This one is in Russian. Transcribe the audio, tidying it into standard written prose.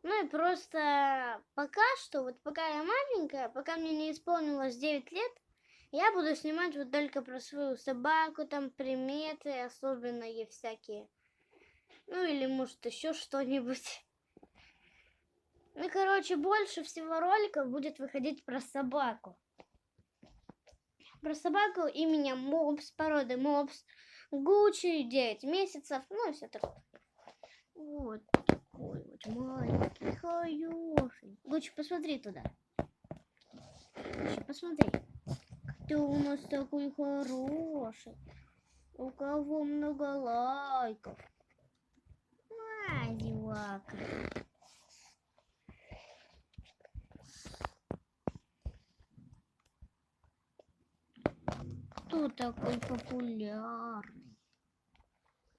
Ну и просто пока что, вот пока я маленькая, пока мне не исполнилось 9 лет, я буду снимать вот только про свою собаку, там приметы особенные всякие. Ну или может еще что-нибудь. Ну, короче, больше всего роликов будет выходить про собаку. Про собаку именем Мопс, породы Мопс, Гуччи, 9 месяцев, ну и все такое. Вот такой вот маленький, хороший. Гуччи, посмотри туда. Гуччи, посмотри. Ты у нас такой хороший. У кого много лайков. Зевака. Кто такой популярный?